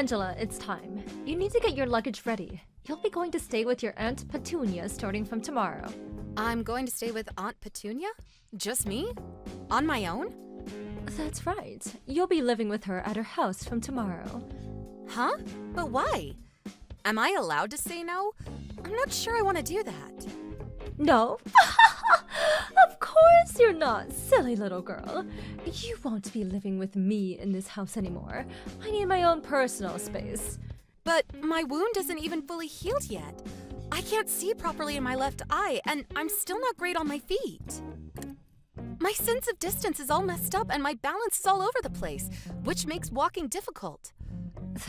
Angela, it's time. You need to get your luggage ready. You'll be going to stay with your Aunt Petunia starting from tomorrow. I'm going to stay with Aunt Petunia? Just me? On my own? That's right. You'll be living with her at her house from tomorrow. Huh? But why? Am I allowed to say no? I'm not sure I want to do that. No? Of course you're not, silly little girl. You won't be living with me in this house anymore. I need my own personal space. But my wound isn't even fully healed yet. I can't see properly in my left eye, and I'm still not great on my feet. My sense of distance is all messed up, and my balance is all over the place, which makes walking difficult.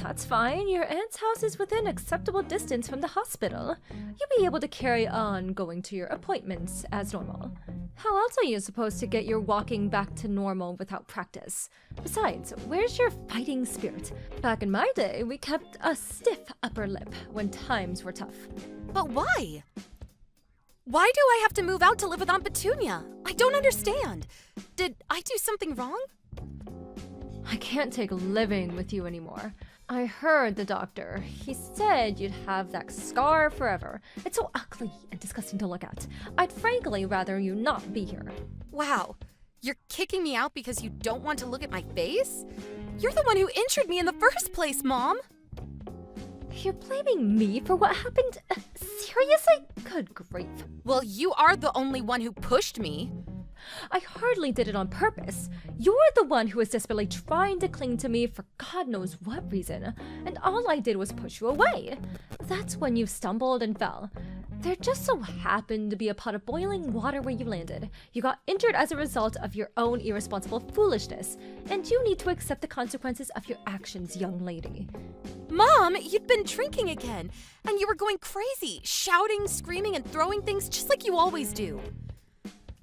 That's fine. Your aunt's house is within acceptable distance from the hospital. You'll be able to carry on going to your appointments as normal. How else are you supposed to get your walking back to normal without practice? Besides, where's your fighting spirit? Back in my day, we kept a stiff upper lip when times were tough. But why? Why do I have to move out to live with Aunt Petunia? I don't understand. Did I do something wrong? I can't take living with you anymore. I heard the doctor. He said you'd have that scar forever. It's so ugly and disgusting to look at. I'd frankly rather you not be here. Wow. You're kicking me out because you don't want to look at my face? You're the one who injured me in the first place, Mom! You're blaming me for what happened? Seriously? Good grief. Well, you are the only one who pushed me. I hardly did it on purpose. You're the one who was desperately trying to cling to me for God knows what reason, and all I did was push you away. That's when you stumbled and fell. There just so happened to be a pot of boiling water where you landed. You got injured as a result of your own irresponsible foolishness, and you need to accept the consequences of your actions, young lady. Mom, you'd been drinking again, and you were going crazy, shouting, screaming, and throwing things just like you always do.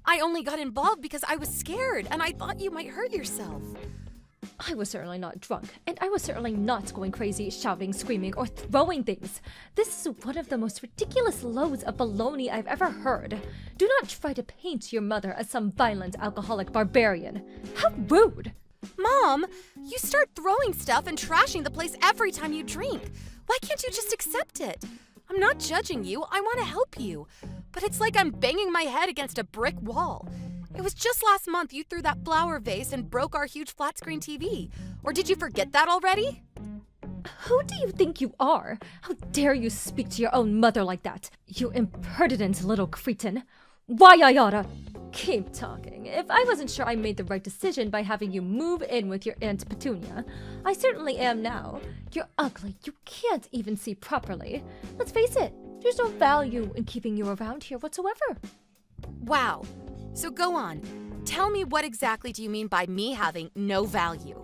I only got involved because I was scared, and I thought you might hurt yourself. I was certainly not drunk, and I was certainly not going crazy, shouting, screaming, or throwing things. This is one of the most ridiculous loads of baloney I've ever heard. Do not try to paint your mother as some violent alcoholic barbarian. How rude! Mom, you start throwing stuff and trashing the place every time you drink. Why can't you just accept it? I'm not judging you, I want to help you. But it's like I'm banging my head against a brick wall. It was just last month you threw that flower vase and broke our huge flat-screen TV. Or did you forget that already? Who do you think you are? How dare you speak to your own mother like that? You impertinent little cretin. Why I oughta... Keep talking. If I wasn't sure I made the right decision by having you move in with your Aunt Petunia, I certainly am now. You're ugly. You can't even see properly. Let's face it, there's no value in keeping you around here whatsoever. Wow. So go on. Tell me, what exactly do you mean by me having no value?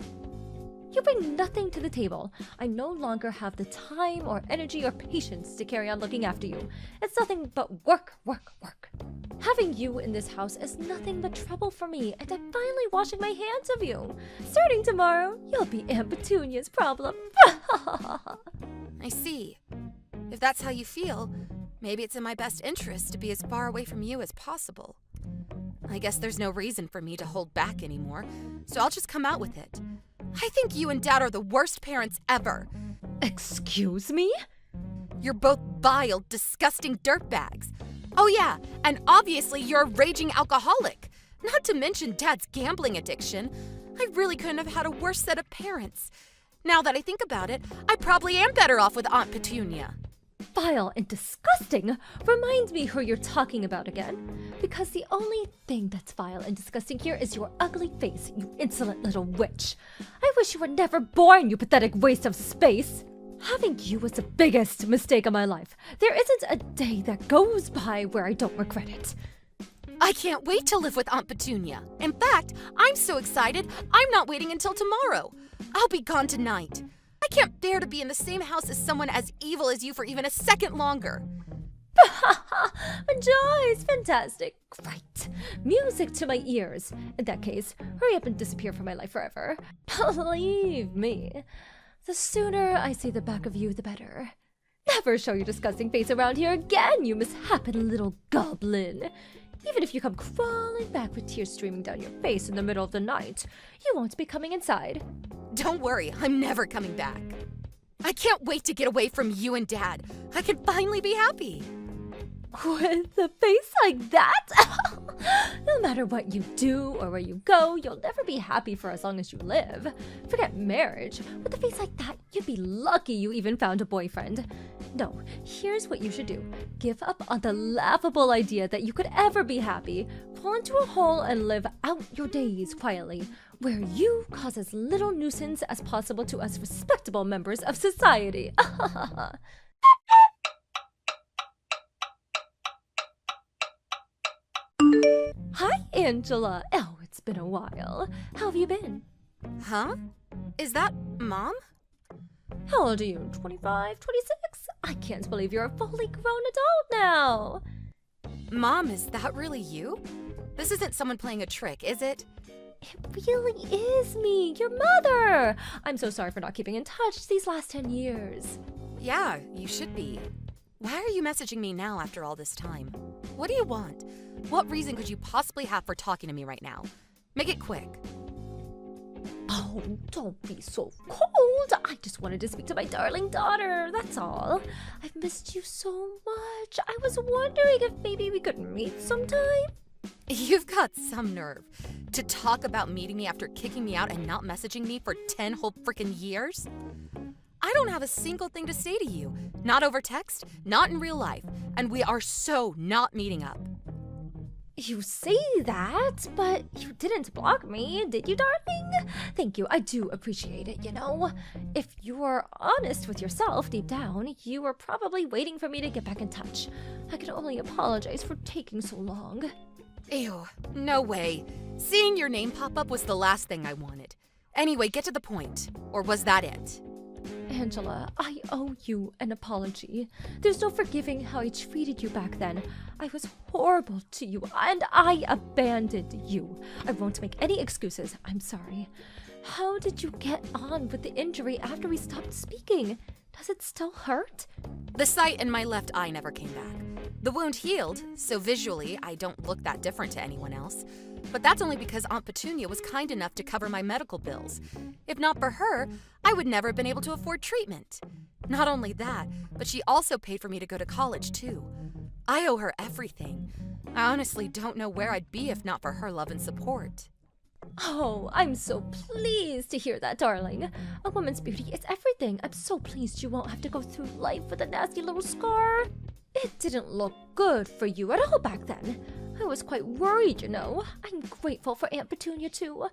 You bring nothing to the table. I no longer have the time or energy or patience to carry on looking after you. It's nothing but work, work, work. Having you in this house is nothing but trouble for me, and I'm finally washing my hands of you. Starting tomorrow, you'll be Aunt Petunia's problem. I see. If that's how you feel, maybe it's in my best interest to be as far away from you as possible. I guess there's no reason for me to hold back anymore, so I'll just come out with it. I think you and Dad are the worst parents ever. Excuse me? You're both vile, disgusting dirtbags. Oh yeah, and obviously you're a raging alcoholic. Not to mention Dad's gambling addiction. I really couldn't have had a worse set of parents. Now that I think about it, I probably am better off with Aunt Petunia. Vile and disgusting? Remind me who you're talking about again. Because the only thing that's vile and disgusting here is your ugly face, you insolent little witch. I wish you were never born, you pathetic waste of space. Having you was the biggest mistake of my life. There isn't a day that goes by where I don't regret it. I can't wait to live with Aunt Petunia. In fact, I'm so excited, I'm not waiting until tomorrow. I'll be gone tonight. I can't bear to be in the same house as someone as evil as you for even a second longer. Joyce, fantastic. Great. Music to my ears. In that case, hurry up and disappear from my life forever. Believe me, the sooner I see the back of you, the better. Never show your disgusting face around here again, you misshapen little goblin. Even if you come crawling back with tears streaming down your face in the middle of the night, you won't be coming inside. Don't worry, I'm never coming back. I can't wait to get away from you and Dad. I can finally be happy. With a face like that? No matter what you do or where you go, you'll never be happy for as long as you live. Forget marriage. With a face like that, you'd be lucky you even found a boyfriend. No, here's what you should do. Give up on the laughable idea that you could ever be happy. Fall into a hole and live out your days quietly, where you cause as little nuisance as possible to us respectable members of society. Hi, Angela. Oh, it's been a while. How have you been? Huh? Is that Mom? How old are you? 25, 26? I can't believe you're a fully grown adult now. Mom, is that really you? This isn't someone playing a trick, is it? It really is me, your mother. I'm so sorry for not keeping in touch these last 10 years. Yeah, you should be. Why are you messaging me now after all this time? What do you want? What reason could you possibly have for talking to me right now? Make it quick. Oh, don't be so cold. I just wanted to speak to my darling daughter, that's all. I've missed you so much. I was wondering if maybe we could meet sometime. You've got some nerve. To talk about meeting me after kicking me out and not messaging me for 10 whole freaking years? I don't have a single thing to say to you. Not over text, not in real life. And we are so not meeting up. You say that, but you didn't block me, did you, darling? Thank you, I do appreciate it, you know. If you are honest with yourself deep down, you were probably waiting for me to get back in touch. I can only apologize for taking so long. Ew, no way. Seeing your name pop up was the last thing I wanted. Anyway, get to the point. Or was that it? Angela, I owe you an apology. There's no forgiving how I treated you back then. I was horrible to you, and I abandoned you. I won't make any excuses. I'm sorry. How did you get on with the injury after we stopped speaking? Does it still hurt? The sight in my left eye never came back. The wound healed, so visually I don't look that different to anyone else. But that's only because Aunt Petunia was kind enough to cover my medical bills. If not for her, I would never have been able to afford treatment. Not only that, but she also paid for me to go to college too. I owe her everything. I honestly don't know where I'd be if not for her love and support. Oh, I'm so pleased to hear that, darling. A woman's beauty is everything. I'm so pleased you won't have to go through life with a nasty little scar. It didn't look good for you at all back then. I was quite worried, you know. I'm grateful for Aunt Petunia, too.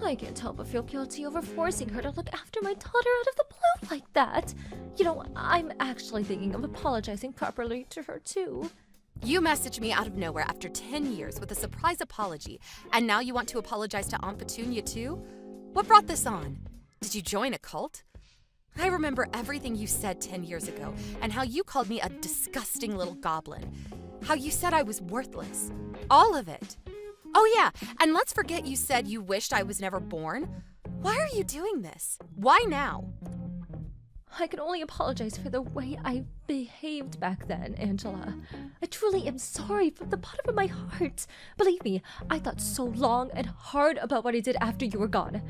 I can't help but feel guilty over forcing her to look after my daughter out of the blue like that. You know, I'm actually thinking of apologizing properly to her, too. You messaged me out of nowhere after 10 years with a surprise apology, and now you want to apologize to Aunt Petunia, too? What brought this on? Did you join a cult? I remember everything you said 10 years ago, and how you called me a disgusting little goblin. How you said I was worthless. All of it. Oh yeah, and let's forget you said you wished I was never born. Why are you doing this? Why now? I can only apologize for the way I behaved back then, Angela. I truly am sorry from the bottom of my heart. Believe me, I thought so long and hard about what I did after you were gone.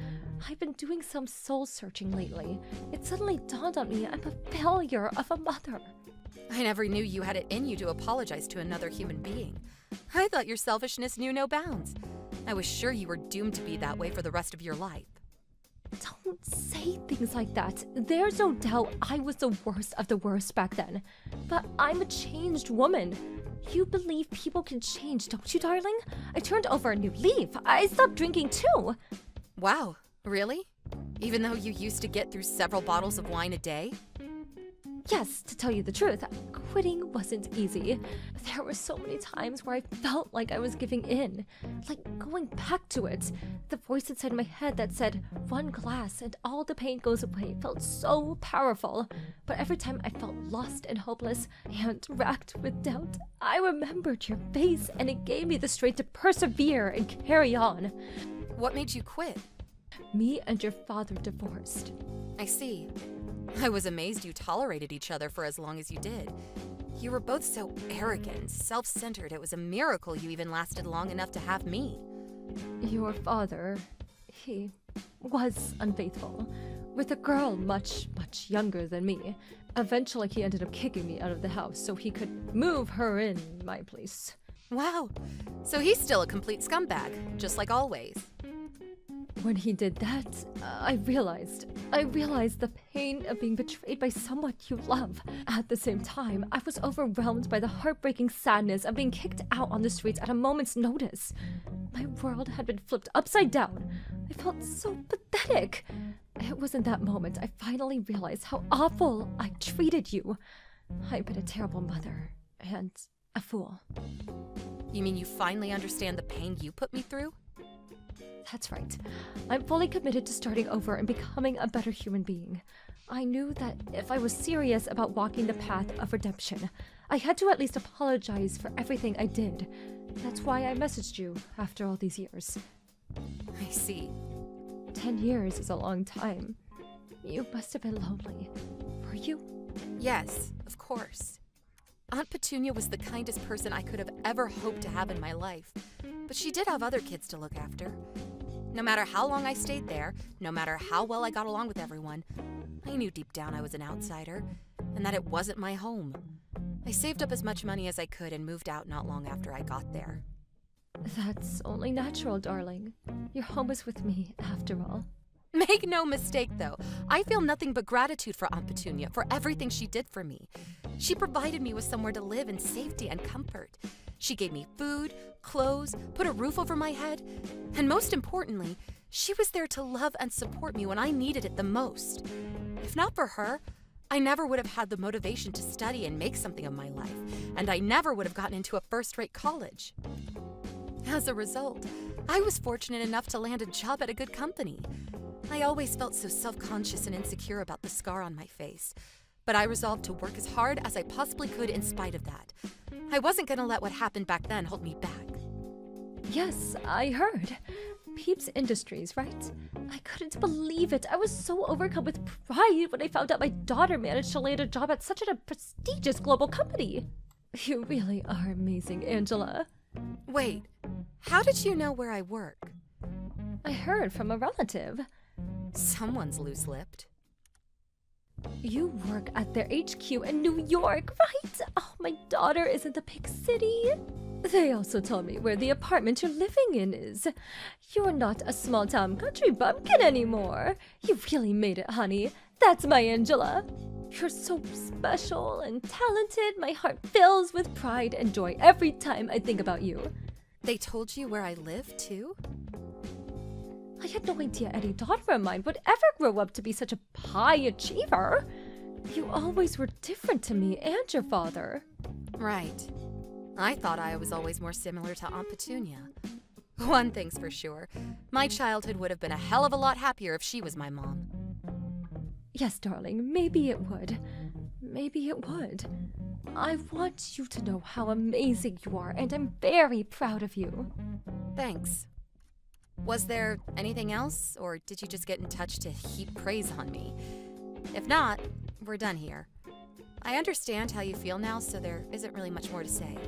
I've been doing some soul searching lately. It suddenly dawned on me I'm a failure of a mother. I never knew you had it in you to apologize to another human being. I thought your selfishness knew no bounds. I was sure you were doomed to be that way for the rest of your life. Don't say things like that. There's no doubt I was the worst of the worst back then. But I'm a changed woman. You believe people can change, don't you, darling? I turned over a new leaf. I stopped drinking too. Wow, really? Even though you used to get through several bottles of wine a day? Yes, to tell you the truth, quitting wasn't easy. There were so many times where I felt like I was giving in, like going back to it. The voice inside my head that said, one glass and all the pain goes away, felt so powerful. But every time I felt lost and hopeless and racked with doubt, I remembered your face and it gave me the strength to persevere and carry on. What made you quit? Me and your father divorced. I see. I was amazed you tolerated each other for as long as you did. You were both so arrogant, self-centered, it was a miracle you even lasted long enough to have me. Your father, he was unfaithful, with a girl much much younger than me. Eventually, he ended up kicking me out of the house so he could move her in my place. Wow. So he's still a complete scumbag, just like always. When he did that, I realized the pain of being betrayed by someone you love. At the same time, I was overwhelmed by the heartbreaking sadness of being kicked out on the streets at a moment's notice. My world had been flipped upside down. I felt so pathetic. It was in that moment I finally realized how awful I treated you. I've been a terrible mother and a fool. You mean you finally understand the pain you put me through? That's right. I'm fully committed to starting over and becoming a better human being. I knew that if I was serious about walking the path of redemption, I had to at least apologize for everything I did. That's why I messaged you after all these years. I see. 10 years is a long time. You must have been lonely. Were you? Yes, of course. Aunt Petunia was the kindest person I could have ever hoped to have in my life, but she did have other kids to look after. No matter how long I stayed there, no matter how well I got along with everyone, I knew deep down I was an outsider, and that it wasn't my home. I saved up as much money as I could and moved out not long after I got there. That's only natural, darling. Your home is with me, after all. Make no mistake, though, I feel nothing but gratitude for Aunt Petunia for everything she did for me. She provided me with somewhere to live in safety and comfort. She gave me food, clothes, put a roof over my head, and most importantly, she was there to love and support me when I needed it the most. If not for her, I never would have had the motivation to study and make something of my life, and I never would have gotten into a first-rate college. As a result, I was fortunate enough to land a job at a good company. I always felt so self-conscious and insecure about the scar on my face, but I resolved to work as hard as I possibly could in spite of that. I wasn't going to let what happened back then hold me back. Yes, I heard. Peeps Industries, right? I couldn't believe it. I was so overcome with pride when I found out my daughter managed to land a job at such a prestigious global company. You really are amazing, Angela. Wait, how did you know where I work? I heard from a relative. Someone's loose-lipped. You work at their HQ in New York, right? Oh, my daughter is in the big city. They also told me where the apartment you're living in is. You're not a small-town country bumpkin anymore. You really made it, honey. That's my Angela. You're so special and talented. My heart fills with pride and joy every time I think about you. They told you where I live, too? I had no idea any daughter of mine would ever grow up to be such a high achiever. You always were different to me and your father. Right. I thought I was always more similar to Aunt Petunia. One thing's for sure, my childhood would have been a hell of a lot happier if she was my mom. Yes, darling, maybe it would. Maybe it would. I want you to know how amazing you are, and I'm very proud of you. Thanks. Was there anything else, or did you just get in touch to heap praise on me? If not, we're done here. I understand how you feel now, so there isn't really much more to say.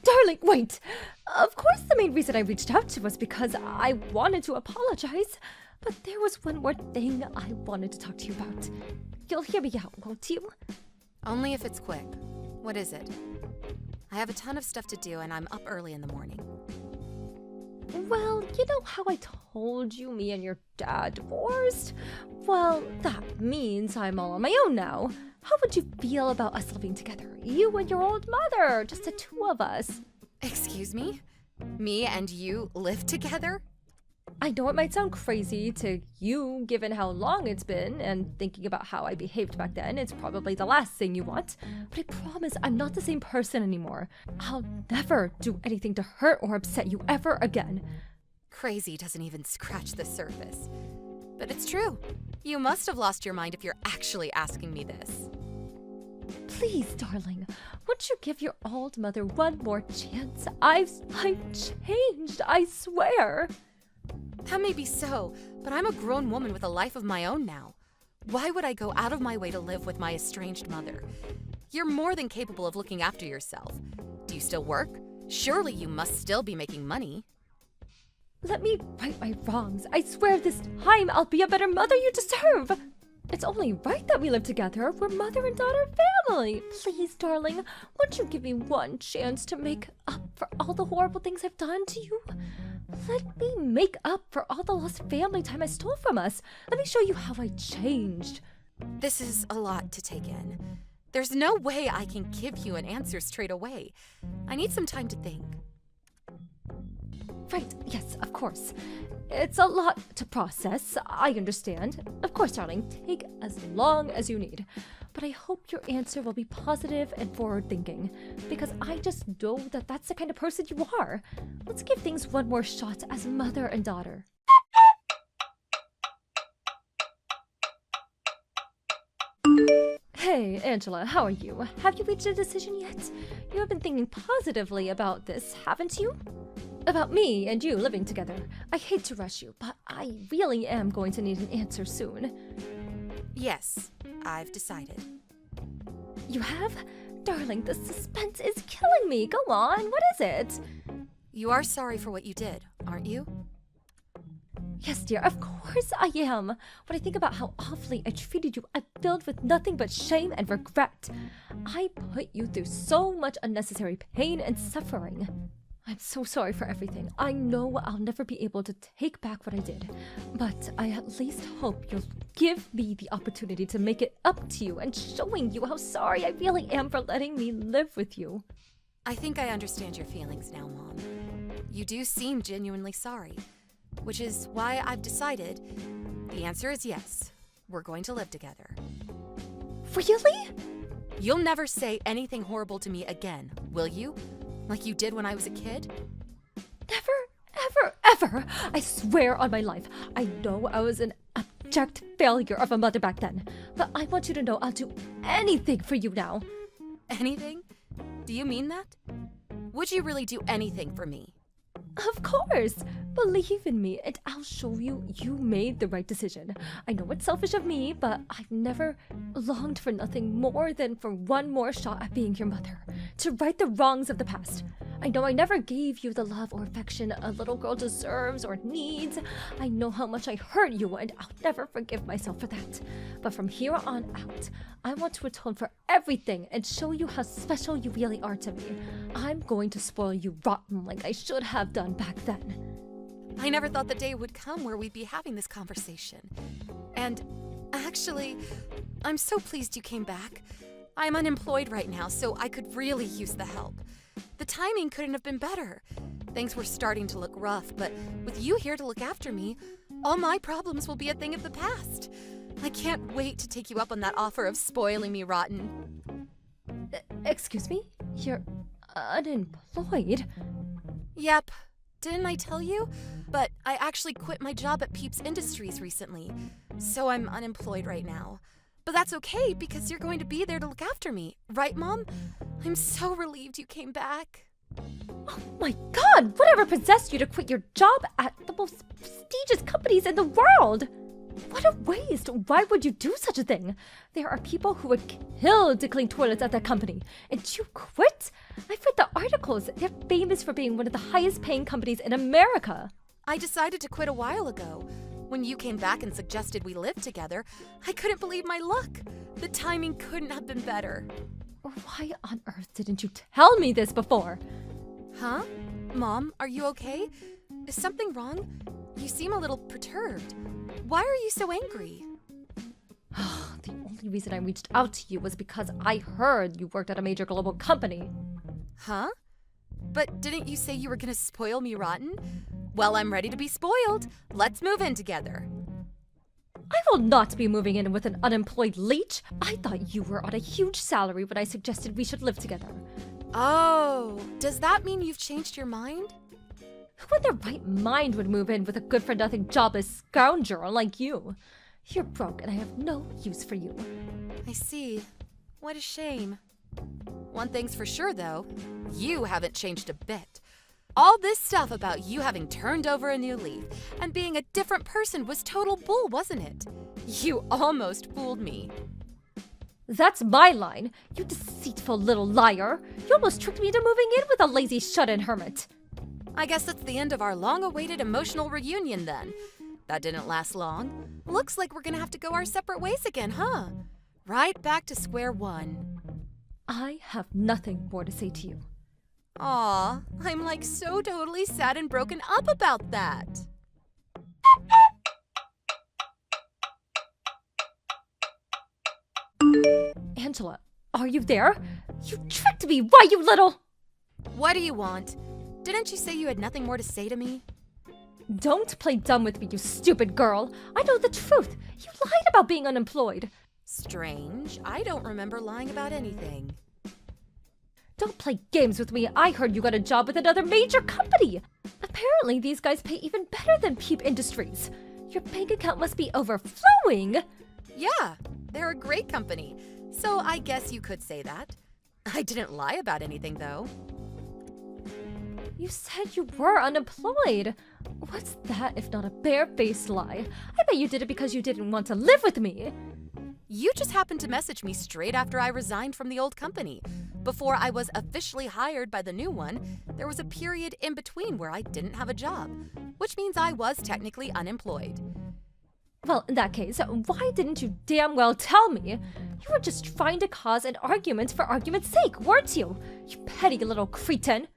Darling, wait! Of course the main reason I reached out to was because I wanted to apologize. But there was one more thing I wanted to talk to you about. You'll hear me out, won't you? Only if it's quick. What is it? I have a ton of stuff to do, and I'm up early in the morning. Well, you know how I told you me and your dad divorced? Well, that means I'm all on my own now. How would you feel about us living together? You and your old mother, just the two of us. Excuse me? Me and you live together? I know it might sound crazy to you, given how long it's been, and thinking about how I behaved back then, it's probably the last thing you want. But I promise I'm not the same person anymore. I'll never do anything to hurt or upset you ever again. Crazy doesn't even scratch the surface. But it's true. You must have lost your mind if you're actually asking me this. Please, darling, won't you give your old mother one more chance? I've changed, I swear. That may be so, but I'm a grown woman with a life of my own now. Why would I go out of my way to live with my estranged mother? You're more than capable of looking after yourself. Do you still work? Surely you must still be making money. Let me right my wrongs. I swear this time I'll be a better mother you deserve. It's only right that we live together. We're mother and daughter family. Please, darling, won't you give me one chance to make up for all the horrible things I've done to you? Let me make up for all the lost family time I stole from us. Let me show you how I changed. This is a lot to take in. There's no way I can give you an answer straight away. I need some time to think. Right, yes, of course. It's a lot to process, I understand. Of course, darling, take as long as you need. But I hope your answer will be positive and forward-thinking, because I just know that that's the kind of person you are. Let's give things one more shot as mother and daughter. Hey, Angela, how are you? Have you reached a decision yet? You have been thinking positively about this, haven't you? About me and you living together. I hate to rush you, but I really am going to need an answer soon. Yes, I've decided. You have? Darling, the suspense is killing me. Go on, what is it? You are sorry for what you did, aren't you? Yes, dear, of course I am. When I think about how awfully I treated you, I'm filled with nothing but shame and regret. I put you through so much unnecessary pain and suffering. I'm so sorry for everything. I know I'll never be able to take back what I did, but I at least hope you'll give me the opportunity to make it up to you and showing you how sorry I really am for letting me live with you. I think I understand your feelings now, Mom. You do seem genuinely sorry, which is why I've decided the answer is yes. We're going to live together. Really? You'll never say anything horrible to me again, will you? Like you did when I was a kid? Never, ever, ever! I swear on my life. I know I was an abject failure of a mother back then, but I want you to know I'll do anything for you now. Anything? Do you mean that? Would you really do anything for me? Of course! Believe in me, and I'll show you you made the right decision. I know it's selfish of me, but I've never longed for nothing more than for one more shot at being your mother, to right the wrongs of the past. I know I never gave you the love or affection a little girl deserves or needs. I know how much I hurt you, and I'll never forgive myself for that. But from here on out, I want to atone for everything and show you how special you really are to me. I'm going to spoil you rotten like I should have done back then. I never thought the day would come where we'd be having this conversation. And actually, I'm so pleased you came back. I'm unemployed right now, so I could really use the help. The timing couldn't have been better. Things were starting to look rough, but with you here to look after me, all my problems will be a thing of the past. I can't wait to take you up on that offer of spoiling me rotten. Excuse me? You're unemployed? Yep. Didn't I tell you? But I actually quit my job at Peeps Industries recently, so I'm unemployed right now. But that's okay because you're going to be there to look after me, right, Mom? I'm so relieved you came back. Oh my God! Whatever possessed you to quit your job at the most prestigious companies in the world? What a waste! Why would you do such a thing? There are people who would kill to clean toilets at that company. And you quit? I've read the articles. They're famous for being one of the highest paying companies in America. I decided to quit a while ago. When you came back and suggested we live together, I couldn't believe my luck. The timing couldn't have been better. Why on earth didn't you tell me this before? Huh? Mom, are you okay? Is something wrong? You seem a little perturbed. Why are you so angry? The only reason I reached out to you was because I heard you worked at a major global company. Huh? But didn't you say you were gonna spoil me rotten? Well, I'm ready to be spoiled. Let's move in together. I will not be moving in with an unemployed leech. I thought you were on a huge salary when I suggested we should live together. Oh, does that mean you've changed your mind? Who in their right mind would move in with a good-for-nothing jobless scoundrel like you? You're broke and I have no use for you. I see. What a shame. One thing's for sure, though. You haven't changed a bit. All this stuff about you having turned over a new leaf and being a different person was total bull, wasn't it? You almost fooled me. That's my line, you deceitful little liar. You almost tricked me into moving in with a lazy shut-in hermit. I guess that's the end of our long-awaited emotional reunion then. That didn't last long. Looks like we're gonna have to go our separate ways again, huh? Right back to square one. I have nothing more to say to you. Aw, I'm like so totally sad and broken up about that. Angela, are you there? You tricked me! Why, you little... What do you want? Didn't you say you had nothing more to say to me? Don't play dumb with me, you stupid girl. I know the truth. You lied about being unemployed. Strange. I don't remember lying about anything. Don't play games with me. I heard you got a job with another major company. Apparently, these guys pay even better than Peep Industries. Your bank account must be overflowing. Yeah, they're a great company. So I guess you could say that. I didn't lie about anything, though. You said you were unemployed. What's that if not a barefaced lie? I bet you did it because you didn't want to live with me. You just happened to message me straight after I resigned from the old company. Before I was officially hired by the new one, there was a period in between where I didn't have a job, which means I was technically unemployed. Well, in that case, why didn't you damn well tell me? You were just trying to cause an argument for argument's sake, weren't you? You petty little cretin.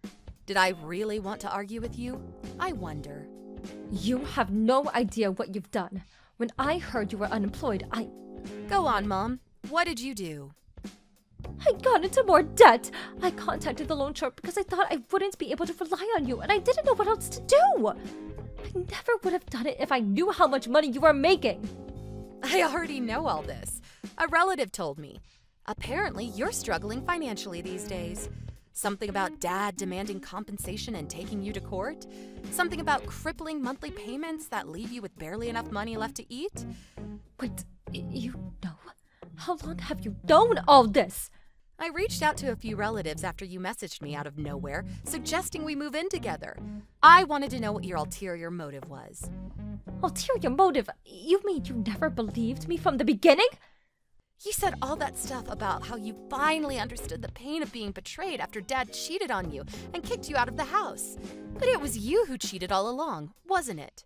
Did I really want to argue with you? I wonder. You have no idea what you've done. When I heard you were unemployed, Go on, Mom. What did you do? I got into more debt. I contacted the loan shark because I thought I wouldn't be able to rely on you, and I didn't know what else to do. I never would have done it if I knew how much money you were making. I already know all this. A relative told me. Apparently, you're struggling financially these days. Something about Dad demanding compensation and taking you to court? Something about crippling monthly payments that leave you with barely enough money left to eat? Wait, you know? How long have you known all this? I reached out to a few relatives after you messaged me out of nowhere, suggesting we move in together. I wanted to know what your ulterior motive was. Ulterior motive? You mean you never believed me from the beginning? You said all that stuff about how you finally understood the pain of being betrayed after Dad cheated on you and kicked you out of the house. But it was you who cheated all along, wasn't it?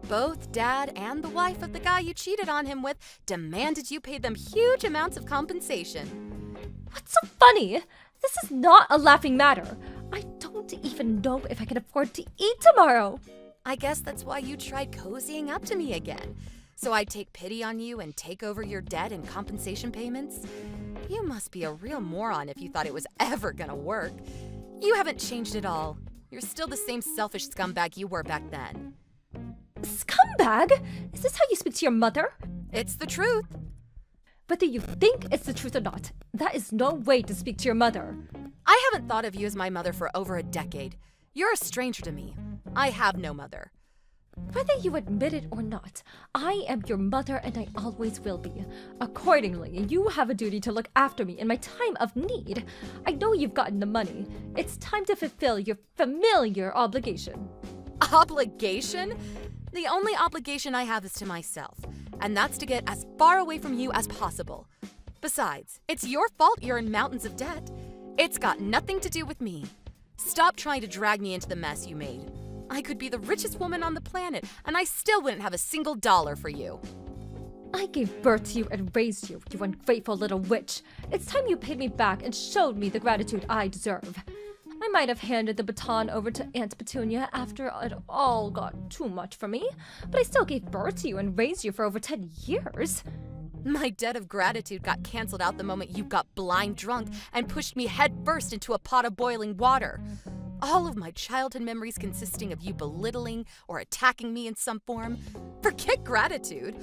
Both Dad and the wife of the guy you cheated on him with demanded you pay them huge amounts of compensation. What's so funny? This is not a laughing matter. I don't even know if I can afford to eat tomorrow. I guess that's why you tried cozying up to me again. So I'd take pity on you and take over your debt and compensation payments? You must be a real moron if you thought it was ever gonna work. You haven't changed at all. You're still the same selfish scumbag you were back then. Scumbag? Is this how you speak to your mother? It's the truth. Whether you think it's the truth or not, that is no way to speak to your mother. I haven't thought of you as my mother for over a decade. You're a stranger to me. I have no mother. Whether you admit it or not, I am your mother and I always will be. Accordingly, you have a duty to look after me in my time of need. I know you've gotten the money. It's time to fulfill your familiar obligation. Obligation? The only obligation I have is to myself, and that's to get as far away from you as possible. Besides, it's your fault you're in mountains of debt. It's got nothing to do with me. Stop trying to drag me into the mess you made. I could be the richest woman on the planet, and I still wouldn't have a single dollar for you. I gave birth to you and raised you, you ungrateful little witch. It's time you paid me back and showed me the gratitude I deserve. I might have handed the baton over to Aunt Petunia after it all got too much for me, but I still gave birth to you and raised you for over 10 years. My debt of gratitude got canceled out the moment you got blind drunk and pushed me headfirst into a pot of boiling water. All of my childhood memories consisting of you belittling or attacking me in some form. Forget gratitude.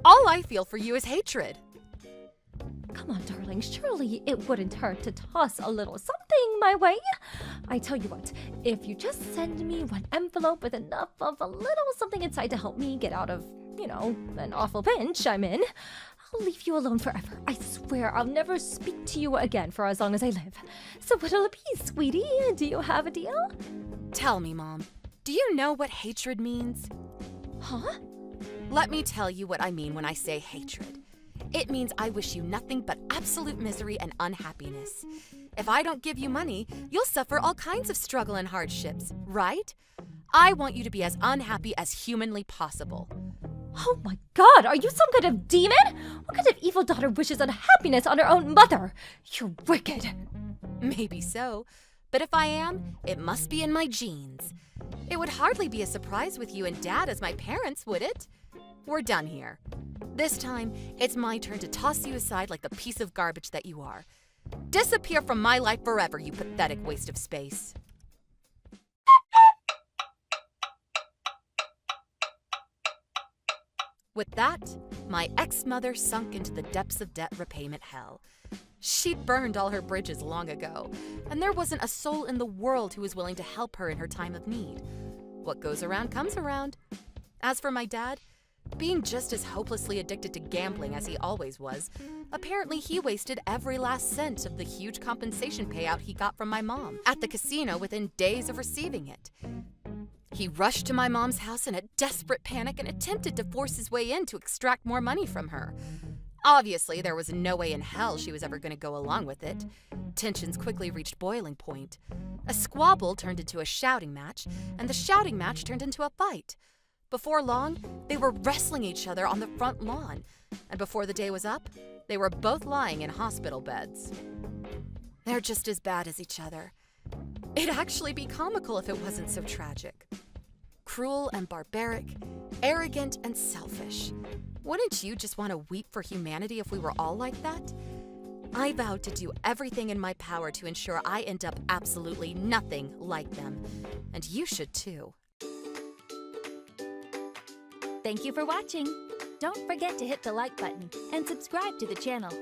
All I feel for you is hatred. Come on, darling, surely it wouldn't hurt to toss a little something my way. I tell you what, if you just send me one envelope with enough of a little something inside to help me get out of, an awful pinch I'm in, I'll leave you alone forever. I swear I'll never speak to you again for as long as I live. So what'll it be, sweetie? Do you have a deal? Tell me, Mom, do you know what hatred means? Huh? Let me tell you what I mean when I say hatred. It means I wish you nothing but absolute misery and unhappiness. If I don't give you money, you'll suffer all kinds of struggle and hardships, right? I want you to be as unhappy as humanly possible. Oh my god, are you some kind of demon? What kind of evil daughter wishes unhappiness on her own mother? You're wicked. Maybe so, but if I am, it must be in my genes. It would hardly be a surprise with you and Dad as my parents, would it? We're done here. This time, it's my turn to toss you aside like the piece of garbage that you are. Disappear from my life forever, you pathetic waste of space. With that, my ex-mother sunk into the depths of debt repayment hell. She'd burned all her bridges long ago, and there wasn't a soul in the world who was willing to help her in her time of need. What goes around comes around. As for my dad, being just as hopelessly addicted to gambling as he always was, apparently he wasted every last cent of the huge compensation payout he got from my mom at the casino within days of receiving it. He rushed to my mom's house in a desperate panic and attempted to force his way in to extract more money from her. Obviously, there was no way in hell she was ever going to go along with it. Tensions quickly reached boiling point. A squabble turned into a shouting match, and the shouting match turned into a fight. Before long, they were wrestling each other on the front lawn, and before the day was up, they were both lying in hospital beds. They're just as bad as each other. It'd actually be comical if it wasn't so tragic. Cruel and barbaric, arrogant and selfish. Wouldn't you just want to weep for humanity if we were all like that? I vowed to do everything in my power to ensure I end up absolutely nothing like them. And you should too. Thank you for watching. Don't forget to hit the like button and subscribe to the channel.